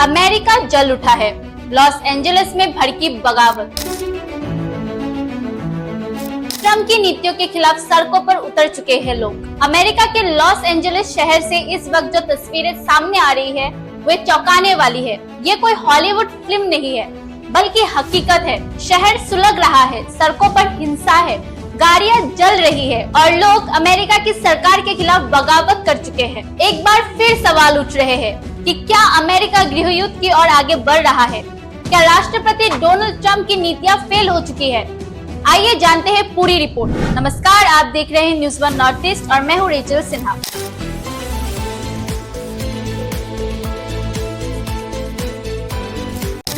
America जल उठा है, लॉस एंजलिस में भड़की बगावत। ट्रंप की नीतियों के खिलाफ सड़कों पर उतर चुके हैं लोग। अमेरिका के लॉस एंजलिस शहर से इस वक्त जो तस्वीरें सामने आ रही है वे चौंकाने वाली है। ये कोई हॉलीवुड फिल्म नहीं है बल्कि हकीकत है। शहर सुलग रहा है, सड़कों पर हिंसा है, गाड़ियां जल रही है और लोग अमेरिका की सरकार के खिलाफ बगावत कर चुके हैं। एक बार फिर सवाल उठ रहे हैं कि क्या अमेरिका गृह युद्ध की ओर आगे बढ़ रहा है? क्या राष्ट्रपति डोनाल्ड ट्रंप की नीतियां फेल हो चुकी है? आइए जानते हैं पूरी रिपोर्ट। नमस्कार, आप देख रहे हैं न्यूज़ वन नॉर्थ ईस्ट और मैं हूं Rachel Sinha.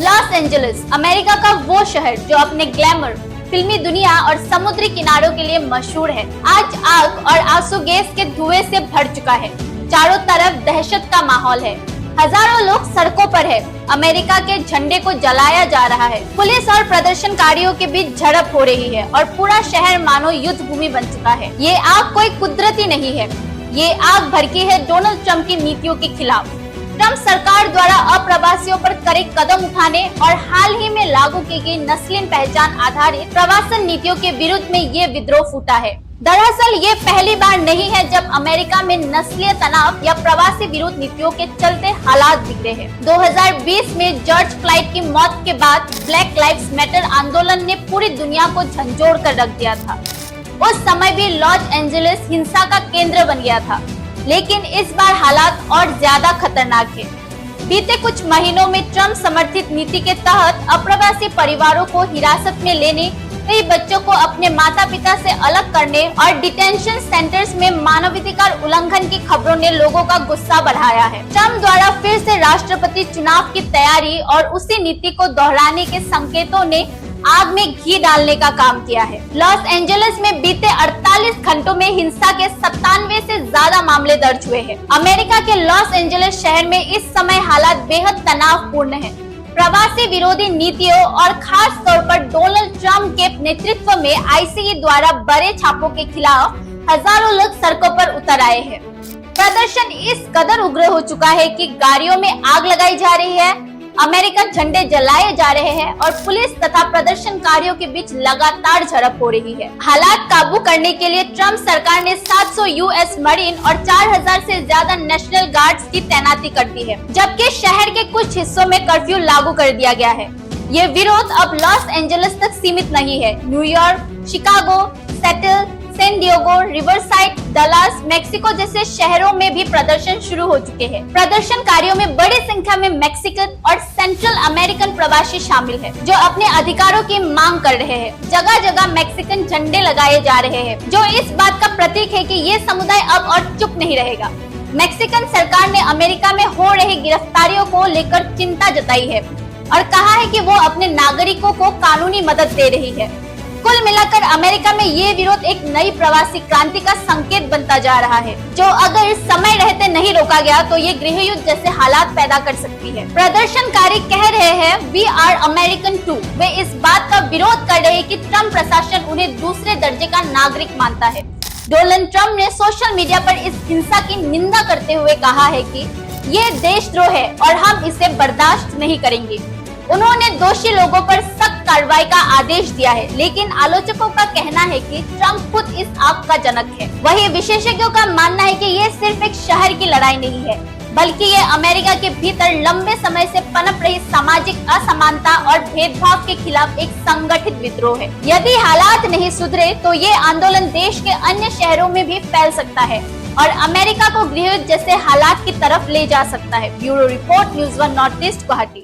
Los Angeles America का वो शहर जो अपने ग्लैमर, फिल्मी दुनिया और समुद्री किनारों के लिए मशहूर है, आज आग और आंसू गैस के धुएं से भर चुका है। चारों तरफ दहशत का माहौल है, हजारों लोग सड़कों पर है, अमेरिका के झंडे को जलाया जा रहा है, पुलिस और प्रदर्शनकारियों के बीच झड़प हो रही है और पूरा शहर मानो युद्ध भूमि बन चुका है। ये आग कोई कुदरती नहीं है, ये आग भड़की है डोनाल्ड ट्रंप की नीतियों के खिलाफ। ट्रंप सरकार द्वारा अप्रवासियों पर कड़े कदम उठाने और हाल ही में लागू की गई नस्लीय पहचान आधारित प्रवासन नीतियों के विरुद्ध में ये विद्रोह फूटा है। दरअसल ये पहली बार नहीं है जब अमेरिका में नस्लीय तनाव या प्रवासी विरोध नीतियों के चलते हालात बिगड़े हैं। 2020 में जॉर्ज फ्लॉयड की मौत के बाद ब्लैक लाइव्स मैटर आंदोलन ने पूरी दुनिया को झंझोड़ कर रख दिया था। उस समय भी लॉस एंजलिस हिंसा का केंद्र बन गया था, लेकिन इस बार हालात और ज्यादा खतरनाक है। बीते कुछ महीनों में ट्रंप समर्थित नीति के तहत अप्रवासी परिवारों को हिरासत में लेने, कई बच्चों को अपने माता पिता से अलग करने और डिटेंशन सेंटर्स में मानवाधिकार उल्लंघन की खबरों ने लोगों का गुस्सा बढ़ाया है। ट्रंप द्वारा फिर से राष्ट्रपति चुनाव की तैयारी और उसी नीति को दोहराने के संकेतों ने आग में घी डालने का काम किया है। लॉस एंजलिस में बीते 48 घंटों में हिंसा के 97 से ज्यादा मामले दर्ज हुए हैं। अमेरिका के लॉस एंजलिस शहर में इस समय हालात बेहद तनावपूर्ण है। प्रवासी विरोधी नीतियों और खास तौर पर डोनाल्ड ट्रंप के नेतृत्व में आईसीई द्वारा बड़े छापों के खिलाफ हजारों लोग सड़कों पर उतर आए हैं। प्रदर्शन इस कदर उग्र हो चुका है कि गाड़ियों में आग लगाई जा रही है, अमेरिका झंडे जलाए जा रहे हैं और पुलिस तथा प्रदर्शनकारियों के बीच लगातार झड़प हो रही है। हालात काबू करने के लिए ट्रंप सरकार ने 700 यूएस मरीन और 4000 से ज्यादा नेशनल गार्ड्स की तैनाती कर दी है, जबकि शहर के कुछ हिस्सों में कर्फ्यू लागू कर दिया गया है। ये विरोध अब लॉस एंजलिस तक सीमित नहीं है। New York, Chicago, Seattle, San Diego, Riverside, Dallas, Mexico जैसे शहरों में भी प्रदर्शन शुरू हो चुके हैं। प्रदर्शनकारियों में बड़ी संख्या में मैक्सिकन और सेंट्रल अमेरिकन प्रवासी शामिल हैं, जो अपने अधिकारों की मांग कर रहे हैं। जगह जगह मैक्सिकन झंडे लगाए जा रहे हैं, जो इस बात का प्रतीक है कि ये समुदाय अब और चुप नहीं रहेगा। मैक्सिकन सरकार ने अमेरिका में हो रही गिरफ्तारियों को लेकर चिंता जताई है और कहा है कि वो अपने नागरिकों को कानूनी मदद दे रही है। कुल मिलाकर अमेरिका में ये विरोध एक नई प्रवासी क्रांति का संकेत बनता जा रहा है, जो अगर समय रहते नहीं रोका गया तो ये गृह युद्ध जैसे हालात पैदा कर सकती है। प्रदर्शनकारी कह रहे हैं वी आर अमेरिकन टू। वे इस बात का विरोध कर रहे हैं कि ट्रंप प्रशासन उन्हें दूसरे दर्जे का नागरिक मानता है। डोनाल्ड ट्रंप ने सोशल मीडिया पर इस हिंसा की निंदा करते हुए कहा है कि ये देशद्रोह है और हम इसे बर्दाश्त नहीं करेंगे। उन्होंने दोषी लोगों पर सख्त कार्रवाई का आदेश दिया है, लेकिन आलोचकों का कहना है कि ट्रंप खुद इस आग का जनक है। वहीं विशेषज्ञों का मानना है कि ये सिर्फ एक शहर की लड़ाई नहीं है, बल्कि ये अमेरिका के भीतर लंबे समय से पनप रही सामाजिक असमानता और भेदभाव के खिलाफ एक संगठित विद्रोह है। यदि हालात नहीं सुधरे तो ये आंदोलन देश के अन्य शहरों में भी फैल सकता है और अमेरिका को गृह युद्ध जैसे हालात की तरफ ले जा सकता है। Bureau report, news one north east, Guwahati.